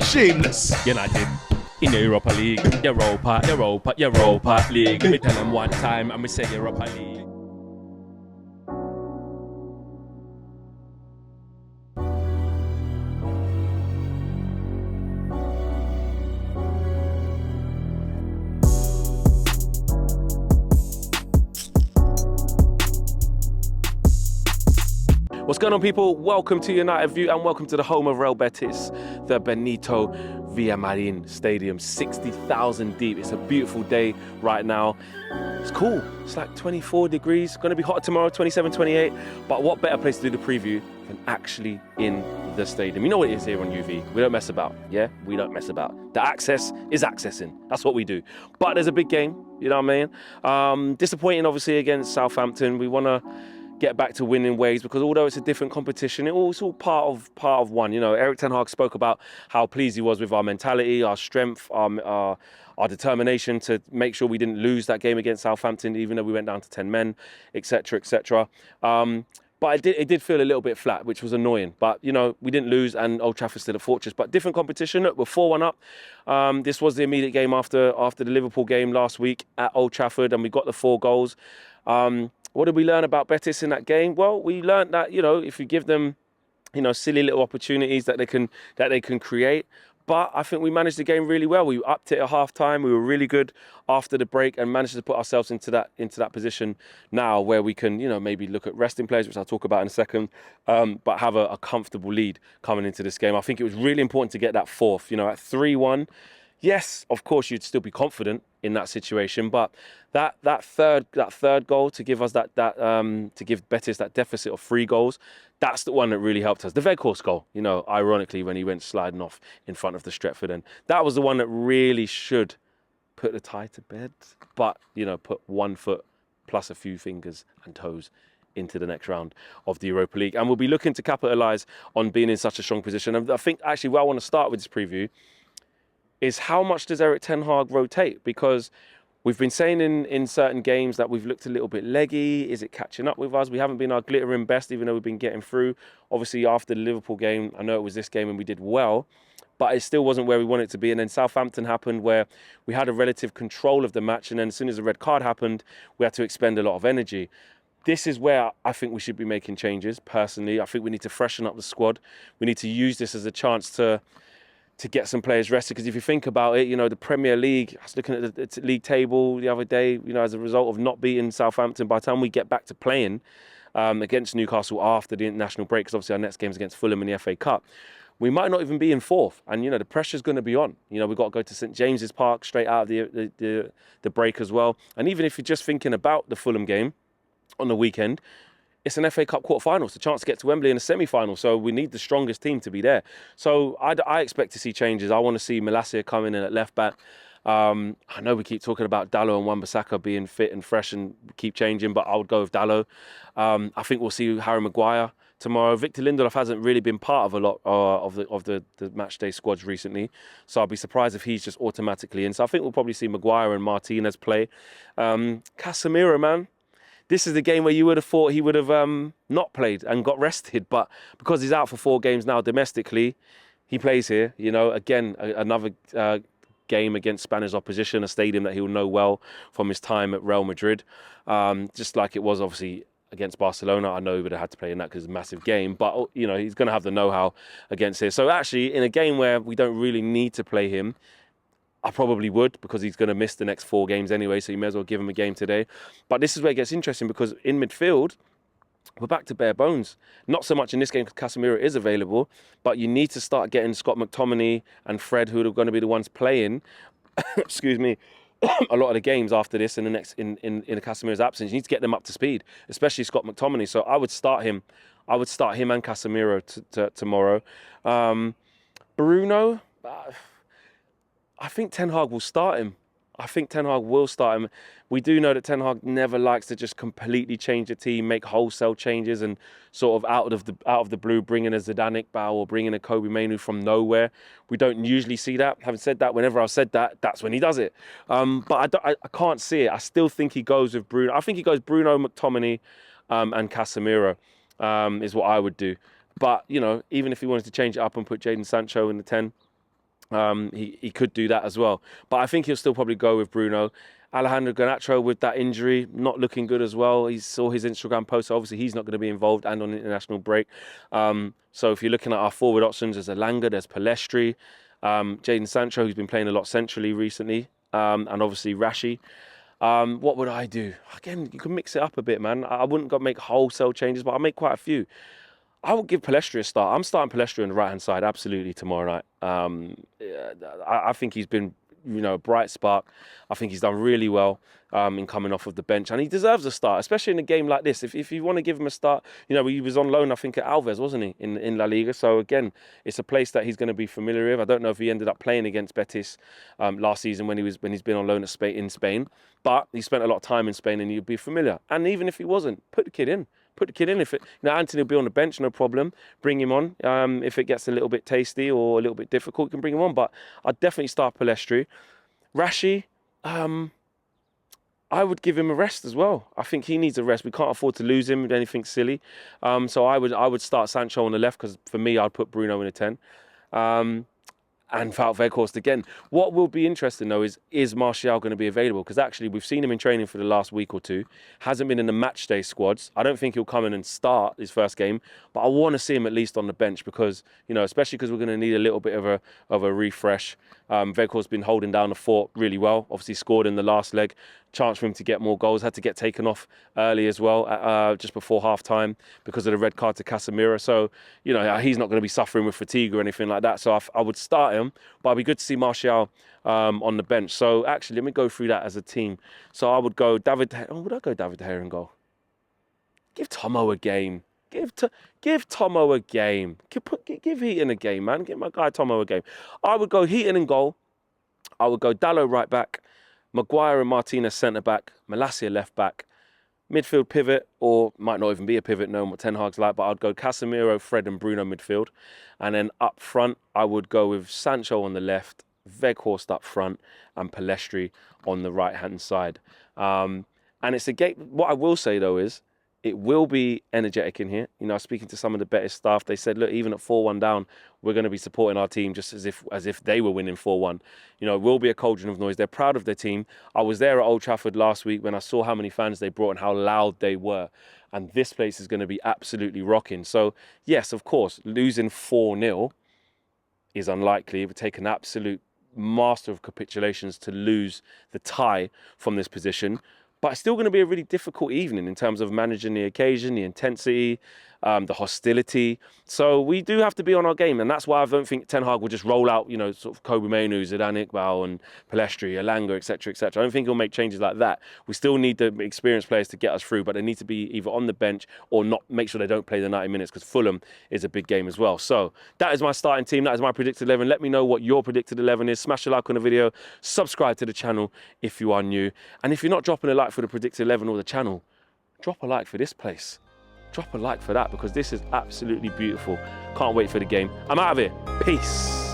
Shameless. United in the Europa League. Europa League. Me tell them one time and me say Europa League. What's going on, people? Welcome to United View and welcome to the home of Real Betis, the Benito Villamarin Stadium, 60,000 deep. It's a beautiful day right now. It's cool. It's like 24 degrees. Going to be hot tomorrow, 27, 28. But what better place to do the preview than actually in the stadium? You know what it is here on UV. We don't mess about, yeah? We don't mess about. The access is accessing. That's what we do. But there's a big game, you know what I mean? Disappointing, obviously, against Southampton. We want to get back to winning ways because although it's a different competition, it's all part of one. You know, Erik ten Hag spoke about how pleased he was with our mentality, our strength, our determination to make sure we didn't lose that game against Southampton, even though we went down to 10 men, etc., etc. But it did feel a little bit flat, which was annoying. But, you know, we didn't lose and Old Trafford's still a fortress. But different competition. We're 4-1 up. This was the immediate game after the Liverpool game last week at Old Trafford, and we got the 4 goals. What did we learn about Betis in that game? Well, we learned that, you know, if you give them, you know, silly little opportunities that they can create. But I think we managed the game really well. We upped it at half-time. We were really good after the break and managed to put ourselves into that position now where we can, you know, maybe look at resting players, which I'll talk about in a second, but have a comfortable lead coming into this game. I think it was really important to get that fourth, you know, at 3-1. Yes, of course, you'd still be confident in that situation, but that third goal to give us to give Betis that deficit of 3 goals, that's the one that really helped us. The Weghorst goal, you know, ironically, when he went sliding off in front of the Stretford, and that was the one that really should put the tie to bed, but, you know, put 1 foot plus a few fingers and toes into the next round of the Europa League. And we'll be looking to capitalise on being in such a strong position. And I think actually where I want to start with this preview is how much does Erik ten Hag rotate? Because we've been saying in certain games that we've looked a little bit leggy. Is it catching up with us? We haven't been our glittering best, even though we've been getting through. Obviously, after the Liverpool game, I know it was this game and we did well, but it still wasn't where we wanted it to be. And then Southampton happened where we had a relative control of the match. And then as soon as the red card happened, we had to expend a lot of energy. This is where I think we should be making changes, personally. I think we need to freshen up the squad. We need to use this as a chance to get some players rested, because if you think about it, you know, the Premier League, I was looking at the league table the other day, you know, as a result of not beating Southampton, by the time we get back to playing against Newcastle after the international break, because obviously our next game is against Fulham in the FA Cup, we might not even be in 4th. And, you know, the pressure's going to be on. You know, we've got to go to St James's Park straight out of the break as well. And even if you're just thinking about the Fulham game on the weekend, it's an FA Cup quarter-final. It's a chance to get to Wembley in a semi-final. So we need the strongest team to be there. So I expect to see changes. I want to see Malacia coming in at left-back. I know we keep talking about Dalot and Wan-Bissaka being fit and fresh and keep changing, but I would go with Dalot. I think we'll see Harry Maguire tomorrow. Victor Lindelof hasn't really been part of a lot of the matchday squads recently. So I'll be surprised if he's just automatically in. So I think we'll probably see Maguire and Martinez play. Casemiro, man. This is the game where you would have thought he would have not played and got rested, but because he's out for 4 games now domestically, he plays here. You know, again, another game against Spanish opposition, a stadium that he'll know well from his time at Real Madrid. Just like it was obviously against Barcelona. I know he would have had to play in that because it's a massive game, but you know, he's going to have the know-how against here. So actually, in a game where we don't really need to play him, I probably would, because he's going to miss the next 4 games anyway, so you may as well give him a game today. But this is where it gets interesting, because in midfield, we're back to bare bones. Not so much in this game because Casemiro is available, but you need to start getting Scott McTominay and Fred, who are going to be the ones playing, excuse me, a lot of the games after this in Casemiro's absence. You need to get them up to speed, especially Scott McTominay. So I would start him. I would start him and Casemiro tomorrow. Bruno... I think Ten Hag will start him. We do know that Ten Hag never likes to just completely change the team, make wholesale changes, and sort of out of the blue bring in a Zidane Iqbal or bring in a Kobe Mainoo from nowhere. We don't usually see that. Having said that, whenever I've said that, that's when he does it. But I can't see it. I still think he goes with Bruno. I think he goes Bruno, McTominay, and Casemiro is what I would do. But, you know, even if he wanted to change it up and put Jadon Sancho in the 10, he could do that as well. But I think he'll still probably go with Bruno. Alejandro Garnacho with that injury, not looking good as well. He saw his Instagram post. So obviously, he's not going to be involved and on an international break. So if you're looking at our forward options, there's Elanga, there's Pellistri, Jadon Sancho, who's been playing a lot centrally recently, and obviously Rashi. What would I do? Again, you can mix it up a bit, man. I wouldn't go make wholesale changes, but I'll make quite a few. I would give Pellistri a start. I'm starting Pellistri on the right-hand side, absolutely, tomorrow night. I think he's been, you know, a bright spark. I think he's done really well in coming off of the bench. And he deserves a start, especially in a game like this. If you want to give him a start, you know, he was on loan, I think, at Alves, wasn't he, in La Liga? So, again, it's a place that he's going to be familiar with. I don't know if he ended up playing against Betis last season when he's been on loan in Spain. But he spent a lot of time in Spain and he'd be familiar. And even if he wasn't, put the kid in. Put the kid in. If it, you know, Anthony will be on the bench, no problem. Bring him on. If it gets a little bit tasty or a little bit difficult, you can bring him on. But I'd definitely start Pellistri. Rashi, I would give him a rest as well. I think he needs a rest. We can't afford to lose him with anything silly. So I would start Sancho on the left because for me, I'd put Bruno in a 10. And Wout Weghorst again. What will be interesting though is Martial going to be available? Because actually we've seen him in training for the last week or two. Hasn't been in the match day squads. I don't think he'll come in and start his first game, but I want to see him at least on the bench because, you know, especially because we're going to need a little bit of a refresh. Weghorst's been holding down the fort really well. Obviously scored in the last leg. Chance for him to get more goals. Had to get taken off early as well, just before half time because of the red card to Casemiro. So, you know, he's not going to be suffering with fatigue or anything like that. So I would start him, but it'd be good to see Martial on the bench. So actually, let me go through that as a team. So I would go David. Would I go David De Gea in goal? Give Tomo a game. Give Tomo a game. Give Heaton a game, man. Give my guy Tomo a game. I would go Heaton in goal. I would go Dalot right back. Maguire and Martinez centre back. Malacia left back. Midfield pivot, or might not even be a pivot, knowing what Ten Hag's like, but I'd go Casemiro, Fred and Bruno midfield. And then up front, I would go with Sancho on the left, Weghorst up front, and Pellistri on the right-hand side. And it's a game. What I will say, though, is it will be energetic in here. You know, speaking to some of the Betis staff, they said, look, even at 4-1 down, we're going to be supporting our team just as if they were winning 4-1. You know, it will be a cauldron of noise. They're proud of their team. I was there at Old Trafford last week when I saw how many fans they brought and how loud they were. And this place is going to be absolutely rocking. So, yes, of course, losing 4-0 is unlikely. It would take an absolute master of capitulations to lose the tie from this position. But it's still going to be a really difficult evening in terms of managing the occasion, the intensity, the hostility. So we do have to be on our game. And that's why I don't think Ten Hag will just roll out, you know, sort of Kobe Mainoo, Zidane Iqbal and Pellistri, Elanga, etc., etc. I don't think he'll make changes like that. We still need the experienced players to get us through, but they need to be either on the bench or not, make sure they don't play the 90 minutes because Fulham is a big game as well. So that is my starting team. That is my predicted 11. Let me know what your predicted 11 is. Smash a like on the video. Subscribe to the channel if you are new. And if you're not dropping a like for the predicted 11 or the channel, drop a like for this place. Drop a like for that because this is absolutely beautiful. Can't wait for the game. I'm out of here. Peace.